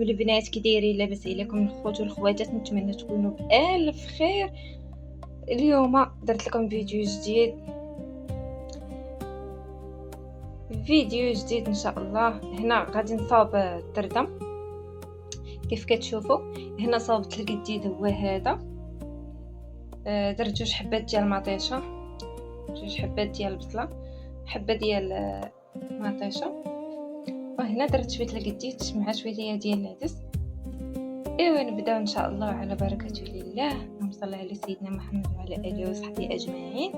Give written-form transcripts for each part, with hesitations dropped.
البنات كي دايرين؟ لاباس عليكم الخوت والخواتات؟ نتمنى تكونوا بألف خير. اليوم درت لكم فيديو جديد ان شاء الله. هنا غادي نصاوب التردة كيف كتشوفوا. هنا صاوبت القديد هو هذا. درت 2 حبات ديال المطيشه، 2 حبات ديال البصله، حبه ديال مطيشه، وهنا درت شويه القديد مع شويه ديال العدس. ايوا نبداو ان شاء الله على بركه الله. اللهم صل على سيدنا محمد وعلى اله وصحبه اجمعين.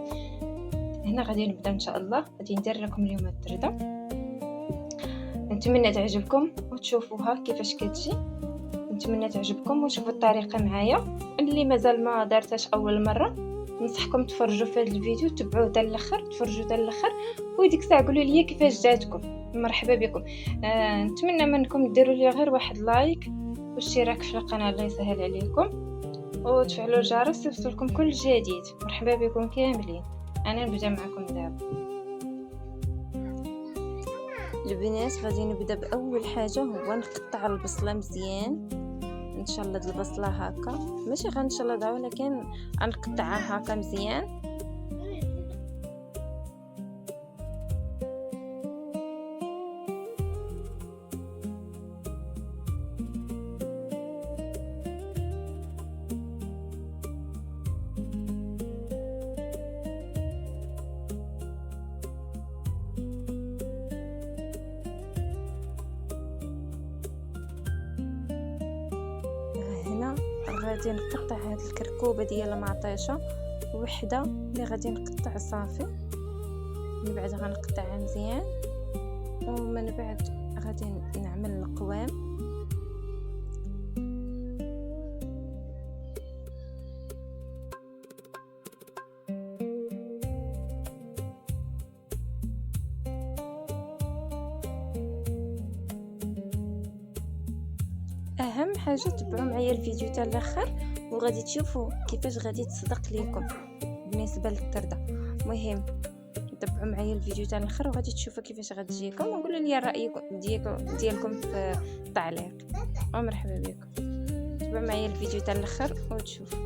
هنا غادي نبدا ان شاء الله. غادي ندير لكم اليوم التردة، نتمنى تعجبكم وتشوفوها كيفاش كتجي. نتمنى تعجبكم وشوفوا الطريقه معايا. اللي مازال ما دارتهاش اول مره ننصحكم تفرجوا في هذا الفيديو، تبعوه حتى الاخر، تفرجوا حتى الاخر، وديك الساعه قولوا لي كيفاش جاتكم. مرحبا بكم. نتمنى منكم ديروا لي غير واحد لايك واشتراك في القناه، الله يسهل عليكم، وتفعلوا الجرس يوصلكم كل جديد. مرحبا بكم كاملين. انا نبدا معكم دابا البنات. غادي نبدا باول حاجه هو نقطع البصله مزيان. ان شاء الله البصله هكا، ماشي غنشلضها ولكن غنقطعها هكا مزيان. غادي نقطع هاد الكركوبه ديال المعطيشه وحده اللي غادي نقطع صافي. من بعد غنقطعها مزيان، ومن بعد غادي نعمل القوام. اهم حاجه تبعوا معايا الفيديو حتى الاخر وغادي تشوفوا كيفاش غادي تصدق ليكم بالنسبه للتردة. المهم تبعوا معايا الفيديو حتى الاخر وغادي تشوفوا كيفاش غتجيكم، وقولوا لي رايكم ديالكم في التعليق. ومرحبا بكم. تبعوا معايا الفيديو حتى الاخر وتشوفوا.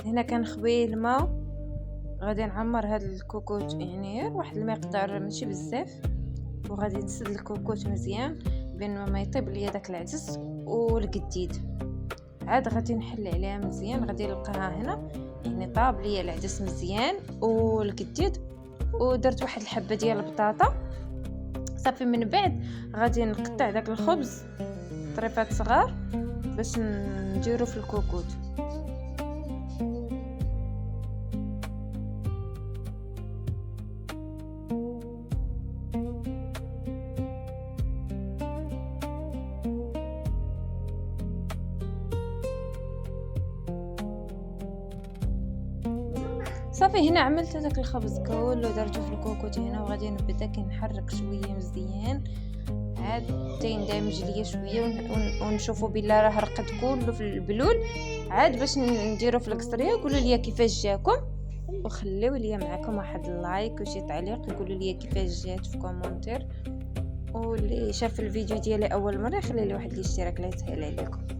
هنا كنخوي الماء، غادي نعمر هاد الكوكوت يعني واحد المقدار ماشي بزاف، وغادي نسد الكوكوت مزيان بين ما يطيب ليا داك العدس والقديد. عاد غادي نحل عليها مزيان. غادي نلقاها هنا يعني طاب ليا العدس مزيان والقديد، ودرت واحد الحبه ديال البطاطا صافي. من بعد غادي نقطع داك الخبز طريفات صغار باش نديرو في الكوكوت. صافي هنا عملت داك الخبز كله درته في الكوكوت هنا، وغادي نبدا كنحرك شويه مزيان عاد تيندمج ليا شويه ونشوفوا بلا راه رقد كله في البلول. عاد باش نديرو في القصريه. قولوا لي كيفاش جاكم، وخليو لي معكم واحد اللايك وشي تعليق، قولوا لي كيفاش جات في كومونتير. واللي شاف الفيديو ديالي اول مره يخلي لي واحد الاشتراك لا يسهل عليكم.